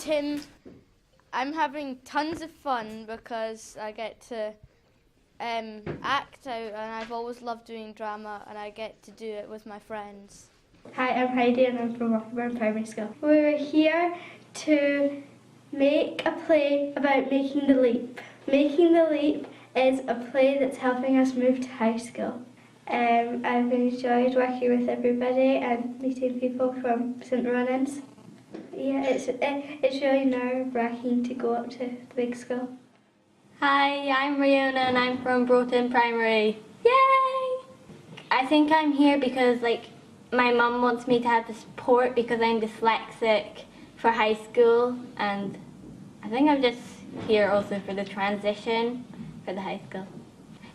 Tim. I'm having tons of fun because I get to act out, and I've always loved doing drama, and I get to do it with my friends. Hi, I'm Heidi and I'm from Rockburn Primary School. We're here to make a play about making the leap. Making the Leap is a play that's helping us move to high school. I've enjoyed working with everybody and meeting people from St Ronan's. Yeah, it's really nerve-wracking to go up to the big school. Hi, I'm Riona and I'm from Broughton Primary. Yay! I think I'm here because my mum wants me to have the support because I'm dyslexic for high school, and I think I'm just here also for the transition for the high school.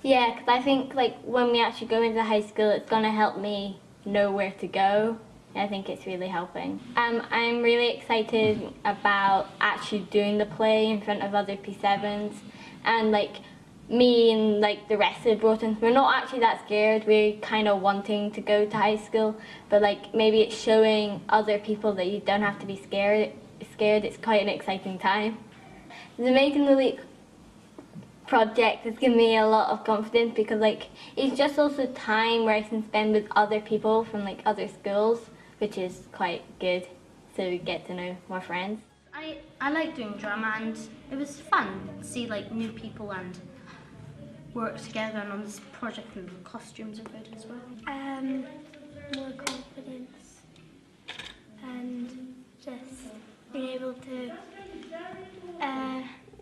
Yeah, because I think when we actually go into high school, it's going to help me know where to go. I think it's really helping. I'm really excited about actually doing the play in front of other P7s, and me and the rest of Broughton, we're not actually that scared. We're kind of wanting to go to high school, but maybe it's showing other people that you don't have to be scared. It's quite an exciting time. The Making the Leap project has given me a lot of confidence because it's just also time where I can spend with other people from other schools, which is quite good, so we get to know more friends. I like doing drama, and it was fun to see new people and work together, and on this project and the costumes are good as well. More confidence and just being able to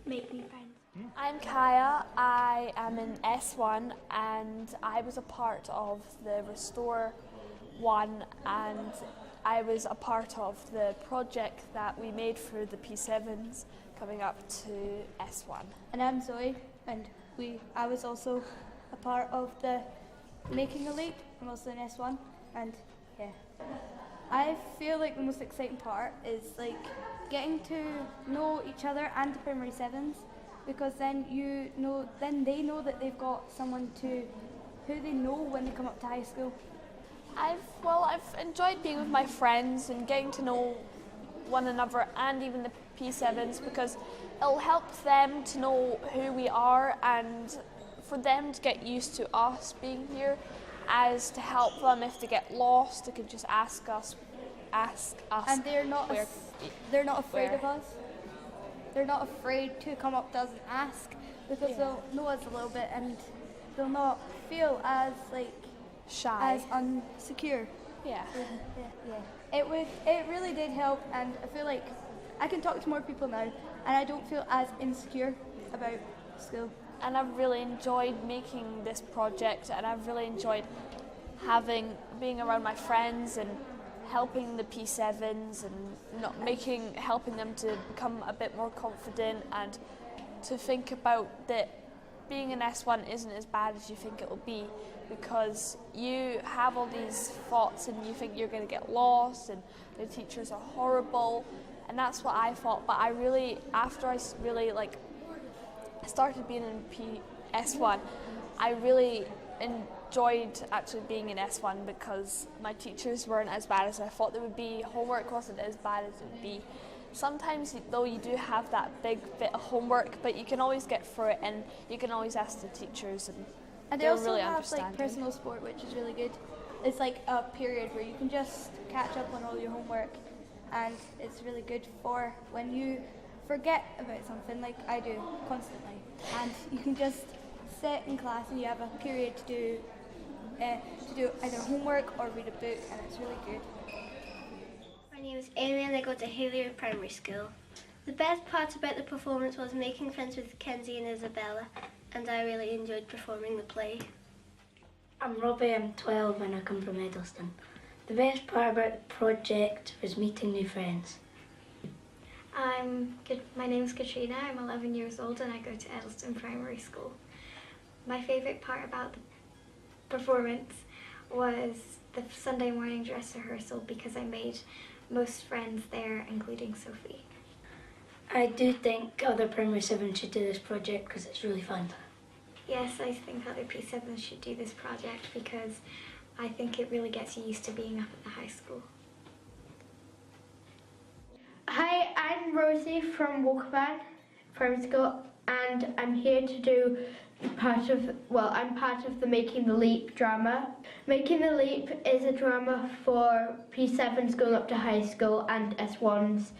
make new friends. I'm Kaya, I am in S1 and I was a part of the Restore 1, and I was a part of the project that we made for the P7s coming up to S1. And I'm Zoe, and I was also a part of the Making the Leap. I'm also in S1, and yeah. I feel the most exciting part is getting to know each other and the primary 7s, because then they know that they've got someone who they know when they come up to high school. I've enjoyed being with my friends and getting to know one another and even the P7s, because it'll help them to know who we are and for them to get used to us being here, as to help them if they get lost, they can just ask us. And they're not afraid of us. They're not afraid to come up to us and ask, because they'll know us a little bit and they'll not feel as shy, as unsecure. Yeah. It really did help, and I feel I can talk to more people now, and I don't feel as insecure about school. And I've really enjoyed making this project, and I've really enjoyed being around my friends and helping the P7s and helping them to become a bit more confident, and to think about that being an S1 isn't as bad as you think it will be, because you have all these thoughts and you think you're going to get lost and the teachers are horrible, and that's what I thought. But after I started being in S1, I really enjoyed actually being in S1 because my teachers weren't as bad as I thought they would be. Homework wasn't as bad as it would be. Sometimes though you do have that big bit of homework, but you can always get through it and you can always ask the teachers, and they also really have understanding. personal support, which is really good. It's a period where you can just catch up on all your homework, and it's really good for when you forget about something like I do constantly, and you can just sit in class and you have a period to do either homework or read a book, and it's really good. My name is Amy and I go to Hillier Primary School. The best part about the performance was making friends with Kenzie and Isabella, and I really enjoyed performing the play. I'm Robbie, I'm 12 and I come from Edelston. The best part about the project was meeting new friends. My name's Katrina, I'm 11 years old and I go to Edelston Primary School. My favourite part about the performance was the Sunday morning dress rehearsal, because I made most friends there, including Sophie. I do think other primary 7s should do this project because it's really fun. Yes, I think other P7s should do this project because I think it really gets you used to being up at the high school. Hi, I'm Rosie from Walkabout Primary School, and I'm here to do I'm part of the Making the Leap drama. Making the Leap is a drama for P7s going up to high school and S1s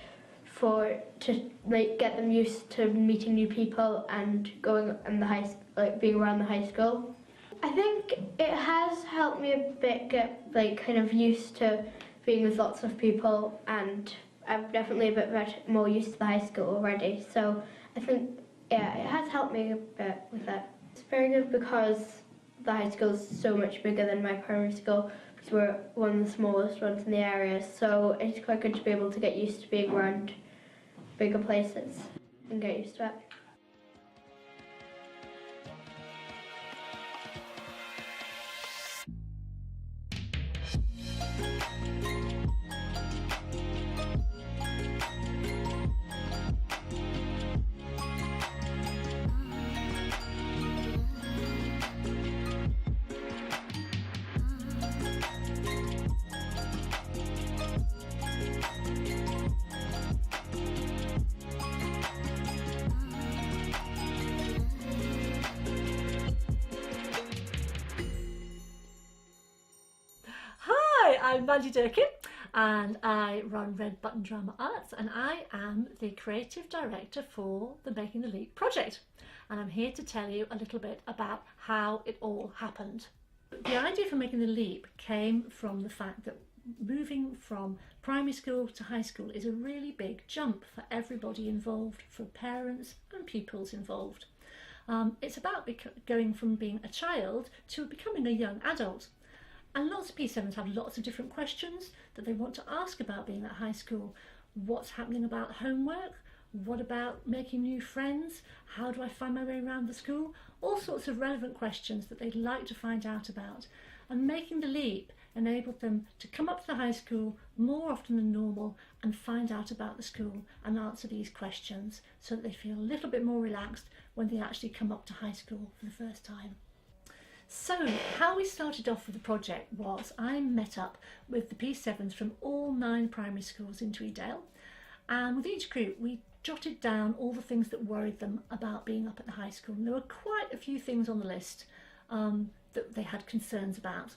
to get them used to meeting new people and going in being around the high school. I think it has helped me a bit get kind of used to being with lots of people, and I'm definitely a bit more used to the high school already. So I think it has helped me a bit with that. It's very good because the high school is so much bigger than my primary school, because we're one of the smallest ones in the area. So it's quite good to be able to get used to being around bigger places and get used to it. I'm Mandy Durkin and I run Red Button Drama Arts, and I am the creative director for the Making the Leap project, and I'm here to tell you a little bit about how it all happened. The idea for Making the Leap came from the fact that moving from primary school to high school is a really big jump for everybody involved, for parents and pupils involved. It's about going from being a child to becoming a young adult. And lots of P7s have lots of different questions that they want to ask about being at high school. What's happening about homework? What about making new friends? How do I find my way around the school? All sorts of relevant questions that they'd like to find out about. And Making the Leap enabled them to come up to the high school more often than normal and find out about the school and answer these questions so that they feel a little bit more relaxed when they actually come up to high school for the first time. So how we started off with the project was I met up with the P7s from all 9 primary schools in Tweeddale, and with each group we jotted down all the things that worried them about being up at the high school, and there were quite a few things on the list that they had concerns about.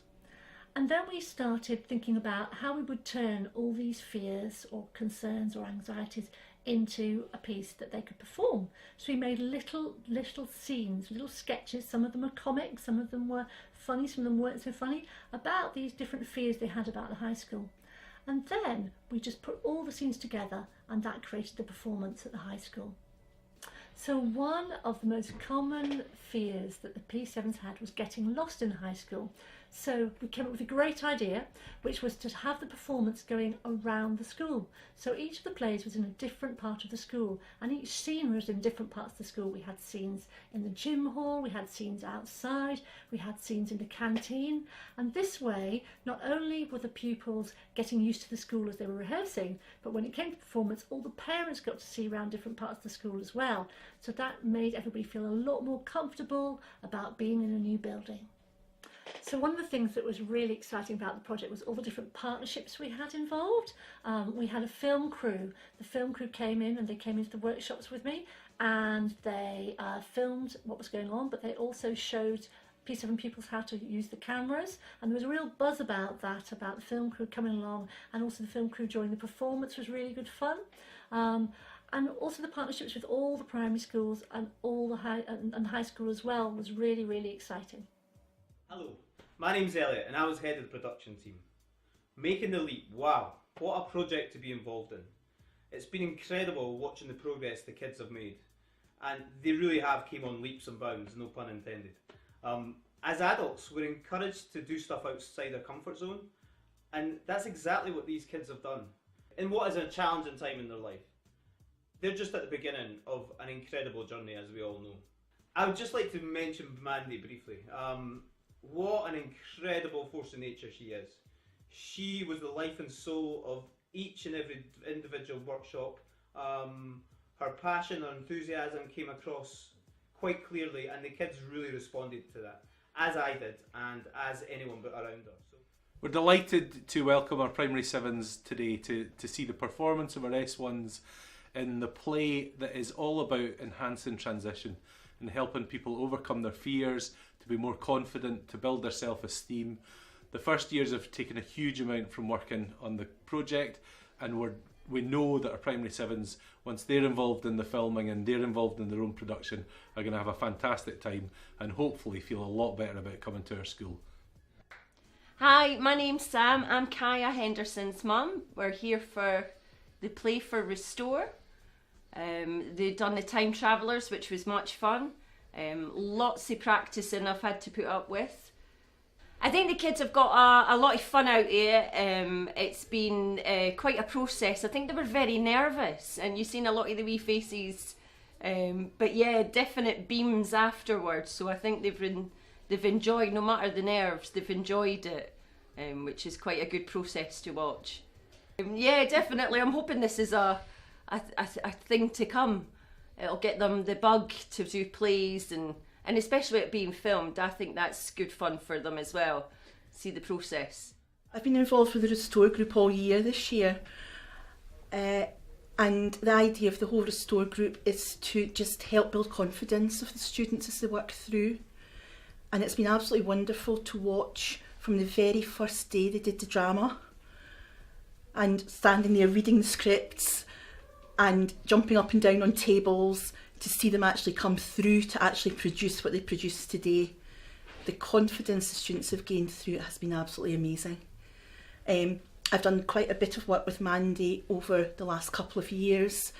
And then we started thinking about how we would turn all these fears or concerns or anxieties into a piece that they could perform. So we made little scenes, little sketches. Some of them were comic, some of them were funny, some of them weren't so funny, about these different fears they had about the high school. And then we just put all the scenes together, and that created the performance at the high school. So one of the most common fears that the P7s had was getting lost in high school. So we came up with a great idea, which was to have the performance going around the school. So each of the plays was in a different part of the school, and each scene was in different parts of the school. We had scenes in the gym hall, we had scenes outside, we had scenes in the canteen, and this way not only were the pupils getting used to the school as they were rehearsing, but when it came to performance, all the parents got to see around different parts of the school as well. So that made everybody feel a lot more comfortable about being in a new building. So one of the things that was really exciting about the project was all the different partnerships we had involved. We had a film crew. The film crew came in and they came into the workshops with me, and they filmed what was going on, but they also showed P7 pupils how to use the cameras, and there was a real buzz about that, about the film crew coming along, and also the film crew during the performance was really good fun. And also the partnerships with all the primary schools and all the high school as well was really, really exciting. Hello, my name's Elliot and I was head of the production team. Making the Leap, wow, what a project to be involved in. It's been incredible watching the progress the kids have made, and they really have came on leaps and bounds, no pun intended. As adults, we're encouraged to do stuff outside our comfort zone, and that's exactly what these kids have done in what is a challenging time in their life. They're just at the beginning of an incredible journey, as we all know. I would just like to mention Mandy briefly. What an incredible force of nature she is. She was the life and soul of each and every individual workshop. Her passion, her enthusiasm came across quite clearly, and the kids really responded to that, as I did, and as anyone but around her. So. We're delighted to welcome our Primary 7s today to see the performance of our S1s in the play that is all about enhancing transition and helping people overcome their fears, to be more confident, to build their self-esteem. The first years have taken a huge amount from working on the project, and we know that our primary sevens, once they're involved in the filming and they're involved in their own production, are going to have a fantastic time and hopefully feel a lot better about coming to our school. Hi, my name's Sam. I'm Kaya Henderson's mum. We're here for the play for Restore. They've done the Time Travellers, which was much fun. Lots of practicing I've had to put up with. I think the kids have got a lot of fun out here. It's been quite a process. I think they were very nervous, and you've seen a lot of the wee faces. But yeah, definite beams afterwards. So I think they've enjoyed, no matter the nerves, they've enjoyed it, which is quite a good process to watch. Yeah, definitely. I'm hoping this is a thing to come. It'll get them the bug to do plays, and especially it being filmed. I think that's good fun for them as well. See the process. I've been involved with the Restore group all year this year, and the idea of the whole Restore group is to just help build confidence of the students as they work through. And it's been absolutely wonderful to watch from the very first day they did the drama, and standing there reading the scripts and jumping up and down on tables to see them actually come through to actually produce what they produced today. The confidence the students have gained through it has been absolutely amazing. I've done quite a bit of work with Mandy over the last couple of years,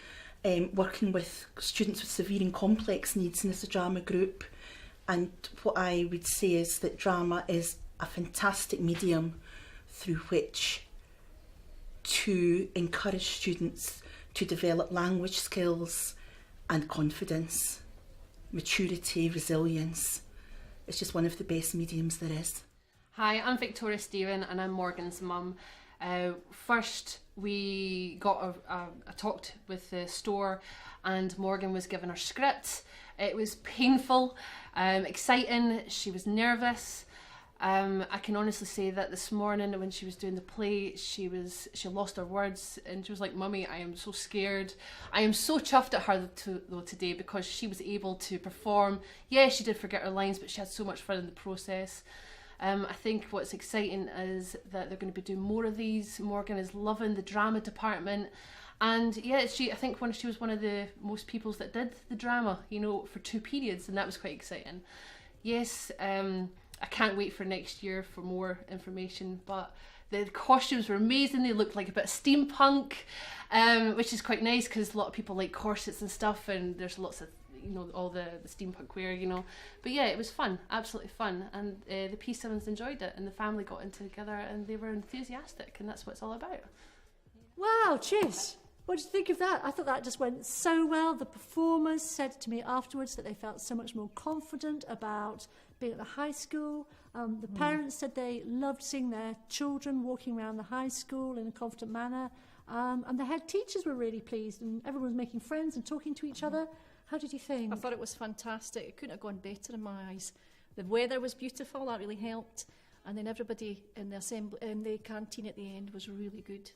working with students with severe and complex needs in this drama group. And what I would say is that drama is a fantastic medium through which to encourage students to develop language skills and confidence, maturity, resilience. It's just one of the best mediums there is. Hi, I'm Victoria Stephen and I'm Morgan's mum. First we got talked with the store and Morgan was given her script. It was painful, exciting, she was nervous. I can honestly say that this morning when she was doing the play, she lost her words and she was like, "Mummy, I am so scared." I am so chuffed at her though today because she was able to perform. Yeah, she did forget her lines, but she had so much fun in the process. I think what's exciting is that they're going to be doing more of these. Morgan is loving the drama department. And yeah, I think she was one of the most peoples that did the drama, you know, for 2 periods, and that was quite exciting. Yes, I can't wait for next year for more information, but the costumes were amazing. They looked like a bit of steampunk, which is quite nice because a lot of people like corsets and stuff, and there's lots of, you know, all the steampunk wear, you know. But yeah, it was fun, absolutely fun, and the P7s enjoyed it, and the family got in together, and they were enthusiastic, and that's what it's all about. Wow, Chiz, what did you think of that? I thought that just went so well. The performers said to me afterwards that they felt so much more confident about being at the high school. The parents said they loved seeing their children walking around the high school in a confident manner. And the head teachers were really pleased, and everyone was making friends and talking to each other. How did you think? I thought it was fantastic. It couldn't have gone better in my eyes. The weather was beautiful, that really helped. And then everybody in the canteen at the end was really good.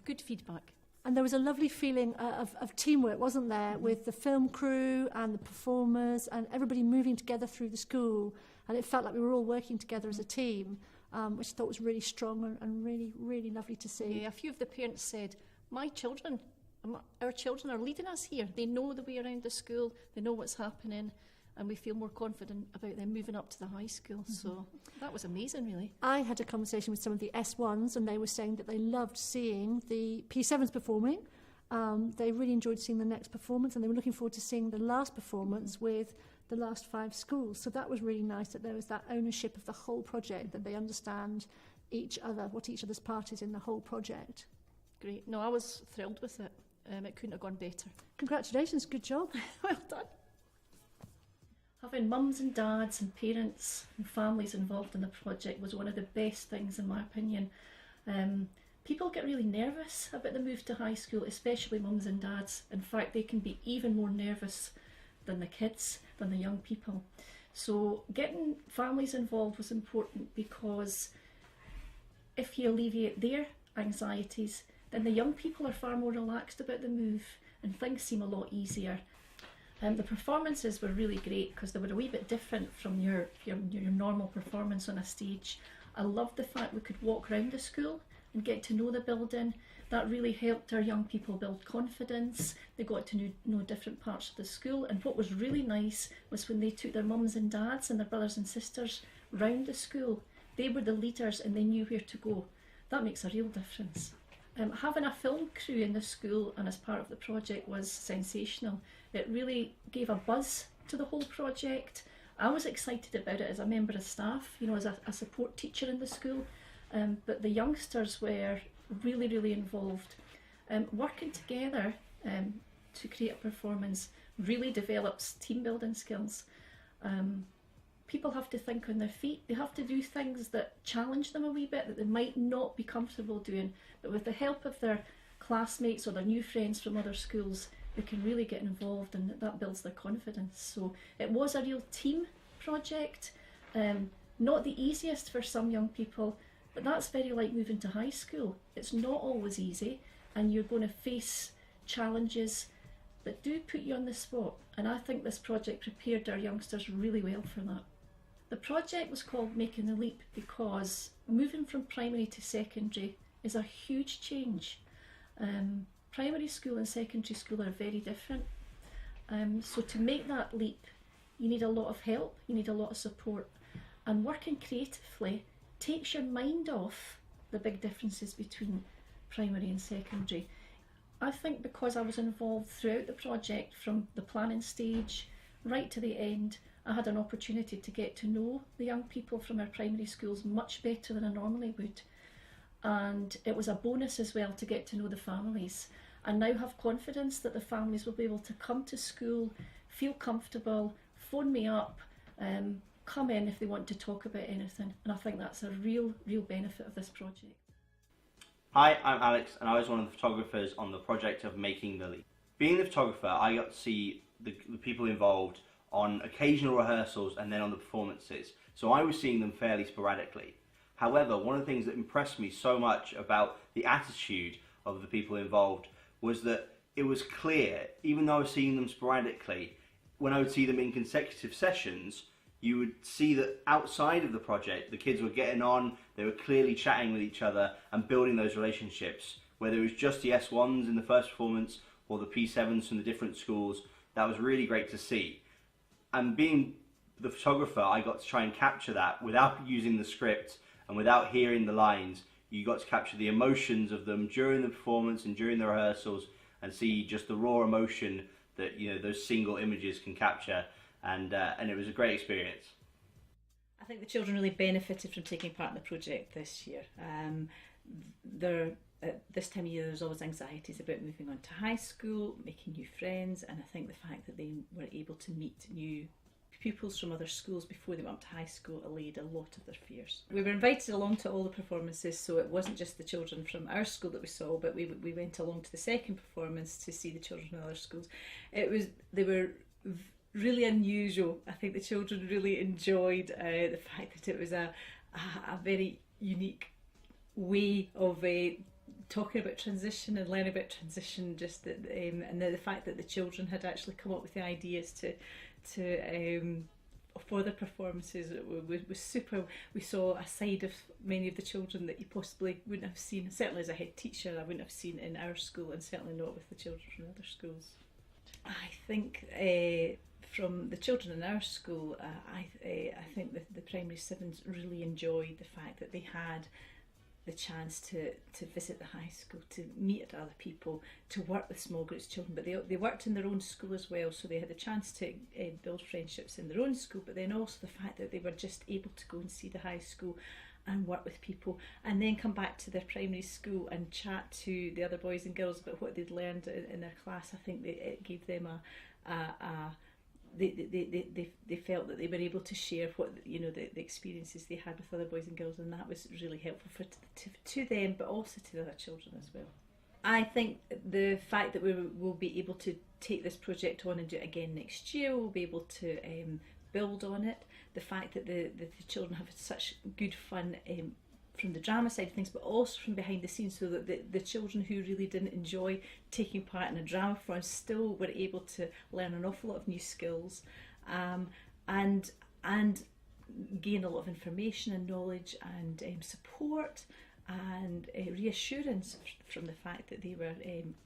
Good feedback. And there was a lovely feeling of teamwork, wasn't there, with the film crew and the performers and everybody moving together through the school. And it felt like we were all working together as a team, which I thought was really strong and really, really lovely to see. Yeah, a few of the parents said, our children are leading us here. They know the way around the school, they know what's happening, and we feel more confident about them moving up to the high school. So that was amazing, really. I had a conversation with some of the S1s, and they were saying that they loved seeing the P7s performing. They really enjoyed seeing the next performance, and they were looking forward to seeing the last performance with the last 5 schools. So that was really nice, that there was that ownership of the whole project, that they understand each other, what each other's part is in the whole project. Great. No, I was thrilled with it. It couldn't have gone better. Congratulations, good job. Well done. Having mums and dads and parents and families involved in the project was one of the best things, in my opinion. People get really nervous about the move to high school, especially mums and dads. In fact, they can be even more nervous than the kids, than the young people. So getting families involved was important, because if you alleviate their anxieties, then the young people are far more relaxed about the move, and things seem a lot easier. The performances were really great because they were a wee bit different from your normal performance on a stage. I loved the fact we could walk around the school and get to know the building. That really helped our young people build confidence. They got to know different parts of the school, and what was really nice was when they took their mums and dads and their brothers and sisters round the school. They were the leaders and they knew where to go. That makes a real difference. Having a film crew in the school and as part of the project was sensational. It really gave a buzz to the whole project. I was excited about it as a member of staff, you know, as a support teacher in the school, but the youngsters were really, really involved. Working together to create a performance really develops team building skills. People have to think on their feet. They have to do things that challenge them a wee bit that they might not be comfortable doing, but with the help of their classmates or their new friends from other schools, they can really get involved, and that builds their confidence. So it was a real team project, not the easiest for some young people, but that's very like moving to high school. It's not always easy, and you're going to face challenges that do put you on the spot, and I think this project prepared our youngsters really well for that. The project was called Making the Leap because moving from primary to secondary is a huge change. Primary school and secondary school are very different. So to make that leap, you need a lot of help, you need a lot of support. And working creatively takes your mind off the big differences between primary and secondary. I think because I was involved throughout the project, from the planning stage right to the end, I had an opportunity to get to know the young people from our primary schools much better than I normally would. And it was a bonus as well to get to know the families. I now have confidence that the families will be able to come to school, feel comfortable, phone me up, come in if they want to talk about anything. And I think that's a real benefit of this project. Hi, I'm Alex, and I was one of the photographers on the project of Making the Leap. Being the photographer, I got to see the people involved on occasional rehearsals and then on the performances, so I was seeing them fairly sporadically. However, one of the things that impressed me so much about the attitude of the people involved was that it was clear, even though I was seeing them sporadically, when I would see them in consecutive sessions, you would see that outside of the project, the kids were getting on, they were clearly chatting with each other and building those relationships. Whether it was just the S1s in the first performance or the P7s from the different schools, that was really great to see. And being the photographer, I got to try and capture that without using the script and without hearing the lines. You got to capture the emotions of them during the performance and during the rehearsals, and see just the raw emotion that, you know, those single images can capture, and it was a great experience. I think the children really benefited from taking part in the project this year. At this time of year, there's always anxieties about moving on to high school, making new friends, and I think the fact that they were able to meet new pupils from other schools before they went up to high school allayed a lot of their fears. We were invited along to all the performances, so it wasn't just the children from our school that we saw, but we went along to the second performance to see the children from other schools. They were really unusual. I think the children really enjoyed the fact that it was a very unique way of talking about transition and learning about transition, and the fact that the children had actually come up with the ideas for the performances was super. We saw a side of many of the children that you possibly wouldn't have seen, certainly as a head teacher, I wouldn't have seen in our school, and certainly not with the children from other schools. I think from the children in our school, I think that the primary sevens really enjoyed the fact that they had the chance to visit the high school, to meet other people, to work with small groups of children, but they worked in their own school as well, so they had the chance to build friendships in their own school, but then also the fact that they were just able to go and see the high school and work with people, and then come back to their primary school and chat to the other boys and girls about what they'd learned in their class. I think it gave them they felt that they were able to share what, you know, the experiences they had with other boys and girls, and that was really helpful to them, but also to the other children as well. I think the fact that we will be able to take this project on and do it again next year, we'll be able to build on it. The fact that the children have such good fun from the drama side of things, but also from behind the scenes, so that the children who really didn't enjoy taking part in a drama performance still were able to learn an awful lot of new skills, and gain a lot of information and knowledge and support and reassurance from the fact that they were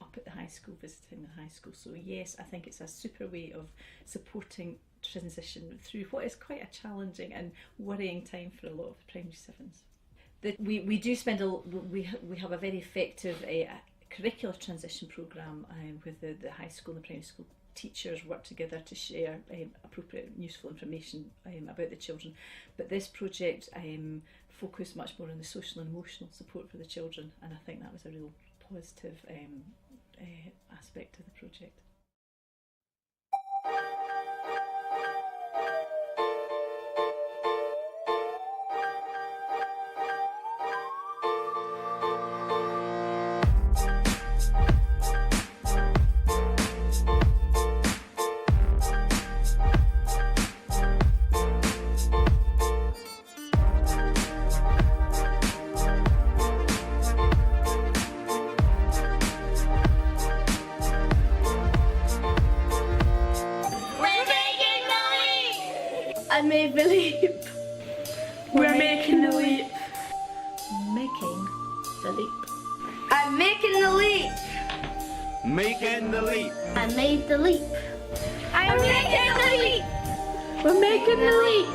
up at the high school, visiting the high school. So yes, I think it's a super way of supporting transition through what is quite a challenging and worrying time for a lot of the primary sevens. We do spend we have a very effective curricular transition programme with the high school and the primary school teachers work together to share appropriate and useful information about the children. But this project focused much more on the social and emotional support for the children, and I think that was a real positive aspect of the project. I made the leap. We're making the leap. Making the leap. I'm making the leap. Making the leap. I made the leap. I'm making the leap. We're making the leap.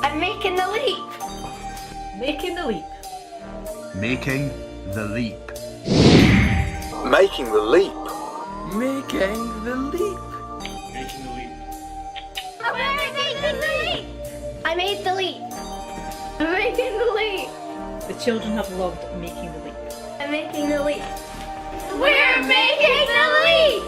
I'm making the leap. Making the leap. Making the leap. Making the leap. Making the leap. Making the leap. I'm making the leap. I made the leap. I'm making the leap. The children have loved making the leap. I'm making the leap. We're making the leap.